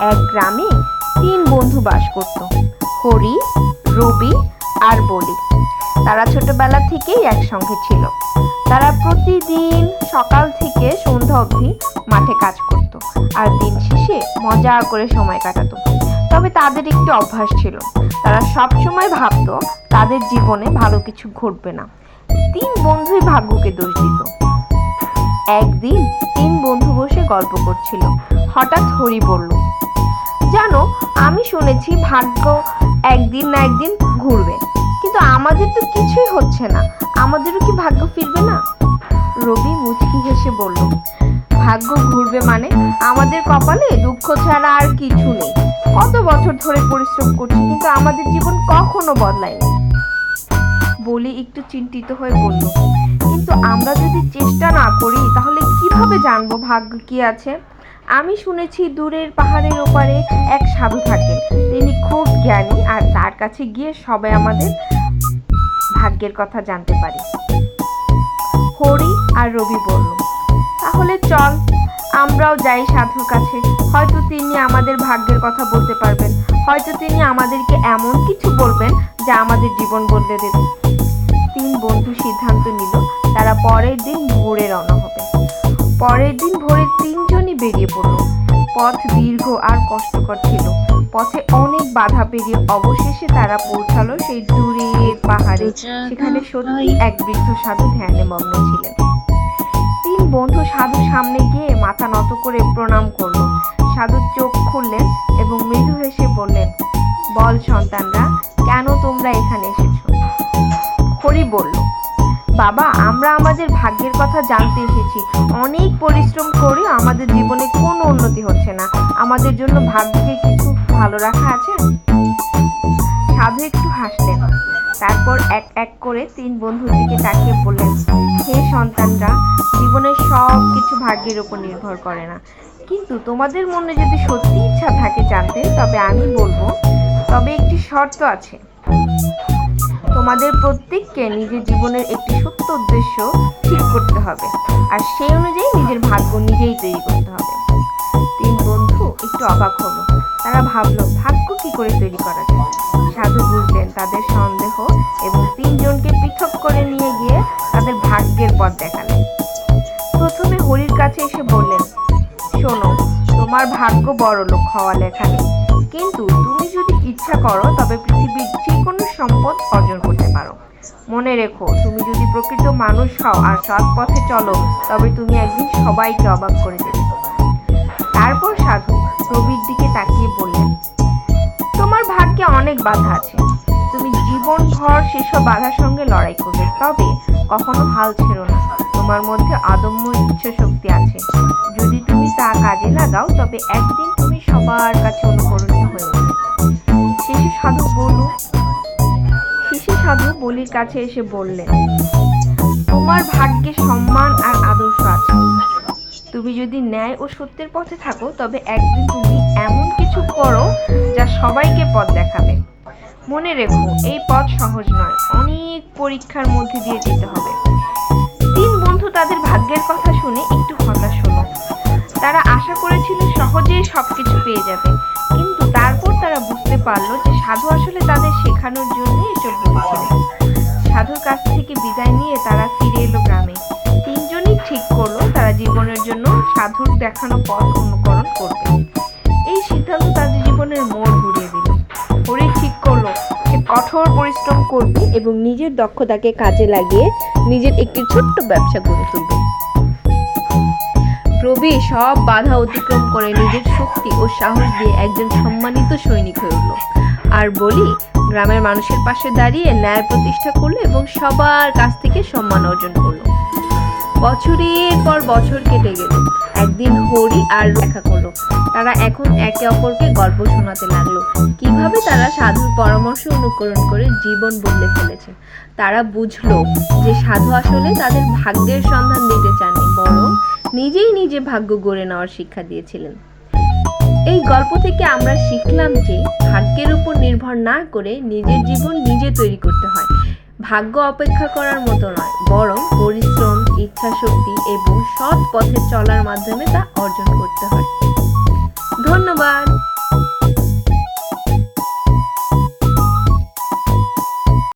এক গ্রামে 3 বন্ধু বাস করত, হরি, রবি আর বলি। তারা ছোটবেলা থেকেই একসঙ্গে ছিল। তারা প্রতিদিন সকাল থেকে সন্ধ্যা অবধি মাঠে কাজ করত আর দিন শেষে মজা করে সময় কাটাতো। তবে তাদের একটি অভ্যাস ছিল, তারা সবসময় ভাবতো তাদের জীবনে ভালো কিছু ঘটবে না। 3 বন্ধুই ভাগ্যকে দোষ দিত। একদিন 3 বন্ধু বসে গল্প করছিল। হঠাৎ হরি বলল, জানো, আমি শুনেছি ভাগ্য একদিন না একদিন ঘুরবে, কিন্তু আমাদের তো কিছুই হচ্ছে না, আমাদেরও কি ভাগ্য ফিরবে না? রবি মুচকি হেসে বলল, ভাগ্য ঘুরবে মানে? আমাদের কপালে দুঃখ ছাড়া আর কিছু নেই। কত বছর ধরে পরিশ্রম করছি, কিন্তু আমাদের জীবন কখনো বদলায়নি। বলি একটু চিন্তিত হয়ে বলল, কিন্তু আমরা যদি চেষ্টা না করি তাহলে কিভাবে জানবো ভাগ্য কি আছে? আমি শুনেছি দূরের পাহাড়ের ওপারে এক সাধু থাকেন, তিনি খুব জ্ঞানী আর তার কাছে গিয়ে সবাই আমাদের ভাগ্যের কথা জানতে পারি। হরি আর রবি বলল, তাহলে চল আমরাও যাই সাধুর কাছে, হয়তো তিনি আমাদের ভাগ্যের কথা বলতে পারবেন, হয়তো তিনি আমাদেরকে এমন কিছু বলবেন যা আমাদের জীবন বদলে দেবে। 3 বন্ধু সিদ্ধান্ত নিল তারা পরের দিন ভোরে রওনা হবে। পরের দিন ভোরে 3 জনই বেরিয়ে পড়ল। পথ দীর্ঘ আর কষ্টকর ছিল। পথে অনেক বাধা পেরিয়ে অবশেষে তারা পৌঁছালো সেই দূরের পাহাড়ে। সেখানে সত্যি এক বৃদ্ধ সাধু ধ্যানে মগ্ন ছিলেন। 3 বন্ধু সাধুর সামনে গিয়ে মাথা নত করে প্রণাম করলো। সাধু চোখ খুললেন এবং মৃদু হেসে বললেন, বল সন্তানরা, কেন তোমরা এখানে এসেছো? হরি বলল, বাবা, আমরা আমাদের ভাগ্যের কথা জানতে এসেছি। অনেক পরিশ্রম করে আমাদের জীবনে কোনো উন্নতি হচ্ছে না, আমাদের জন্য ভাগ্যকে কিছু ভালো রাখা আছে? সাধু একটু হাসলেন, তারপর এক এক করে 3 বন্ধুর দিকে তাকিয়ে বললেন, হে সন্তানরা, জীবনের সব কিছু ভাগ্যের উপর নির্ভর করে না, কিন্তু তোমাদের মনে যদি সত্যি ইচ্ছা থাকে জানতে, তবে আমি বলবো, তবে একটি শর্ত আছে। তোমাদের প্রত্যেককে নিজের জীবনের একটি সত্য উদ্দেশ্য ঠিক করতে হবে, আর সেই অনুযায়ী নিজের ভাগ্য নিজেই তৈরি করতে হবে। 3 বন্ধু একটু অবাক হলো। তারা ভাবলো, ভাগ্য কি করে তৈরি করা যায়? সাধু বুঝলেন তাদের সন্দেহ এবং 3 জনকে পৃথক করে নিয়ে গিয়ে তাদের ভাগ্যের পথ দেখালেন। প্রথমে হরির কাছে এসে বললেন, শোনো, তোমার ভাগ্য বড়লোক হওয়া লেখা নেই, কিন্তু তুমি যদি ইচ্ছা করো তবে পৃথিবীর যে কোনো সম্পদ অর্জন করতে পারো। মনে রেখো, তুমি যদি প্রকৃত মানুষ হও আর সৎ পথে চলো, তবে তুমি একদিন সবাইকে অবাক করে দেবে। তারপর সাধু রবির দিকে তাকিয়ে বললেন, তোমার ভাগ্যে অনেক বাধা আছে, তুমি জীবনভর সেসব বাধার সঙ্গে লড়াই করবে, তবে কখনো হাল ছেড়ো না। তোমার মধ্যে অদম্য ইচ্ছা শক্তি আছে, যদি তুমি তা কাজে লাগাও তবে একদিন তুমি সবার কাছে অনুকরণীয় হয়ে উঠবে। শেষে সাধু বলির কাছে এসে বললেন, তোমার ভাগ্যে সম্মান আর আদর্শ আছে, তুমি যদি ন্যায় ও সত্যের পথে থাকো তবে একদিন তুমি এমন কিছু করো যা সবাইকে পথ দেখাবে। মনে রেখো, এই পথ সহজ নয়, অনেক পরীক্ষার মধ্যে দিয়ে যেতে হবে। 3 বন্ধু তাদের ভাগ্যের কথা শুনে একটু হতাশ হলো। তারা আশা করেছিল সহজেই সবকিছু পেয়ে যাবে, কিন্তু তারপর তারা বুঝতে পারলো যে সাধু আসলে তাদের শেখানোর জন্য এসব বলেছিলেন। সাধুর কাছ থেকে বিদায় নিয়ে তারা ফিরে এলো গ্রামে। 3 জনই ঠিক করলো তারা জীবনের জন্য সাধুর দেখানো পথ অনুকরণ করবে। এই সিদ্ধান্ত তাদের জীবনের মোড় ঘুরিয়ে দিল। হরি ঠিক করলো সে কঠোর পরিশ্রম করবে এবং নিজের দক্ষতাকে কাজে লাগিয়ে নিজের একটি ছোট্ট ব্যবসা গড়ে তুলবে। রবি সব বাধা অতিক্রম করে নিজের শক্তি ও সাহস দিয়ে একজন সম্মানিত সৈনিক হয়ে উঠল। আর বলি গ্রামের মানুষের পাশে দাঁড়িয়ে ন্যায় প্রতিষ্ঠা করলো এবং সবার কাছ থেকে সম্মান অর্জন করলো। বছরের পর বছর কেটে গেল। একদিন হরি আর দেখা করলো। তারা এখন একে অপরকে গল্প শোনাতে লাগলো, কিভাবে তারা সাধুর পরামর্শ অনুকরণ করে জীবন বদলে ফেলেছে। তারা বুঝলো যে সাধু আসলে তাদের ভাগ্যের সন্ধান দিতে চাননি, বরং নিজেই নিজে ভাগ্য গড়ে নেওয়ার শিক্ষা দিয়েছিলেন। এই গল্প থেকে আমরা শিখলাম যে ভাগ্যের উপর নির্ভর না করে নিজের জীবন নিজে তৈরি করতে হয়। ভাগ্য অপেক্ষা করার মতো নয়, বরং পরিশ্রম, ইচ্ছাশক্তি এবং সৎ পথে চলার মাধ্যমে তা অর্জন করতে হয়। ধন্যবাদ।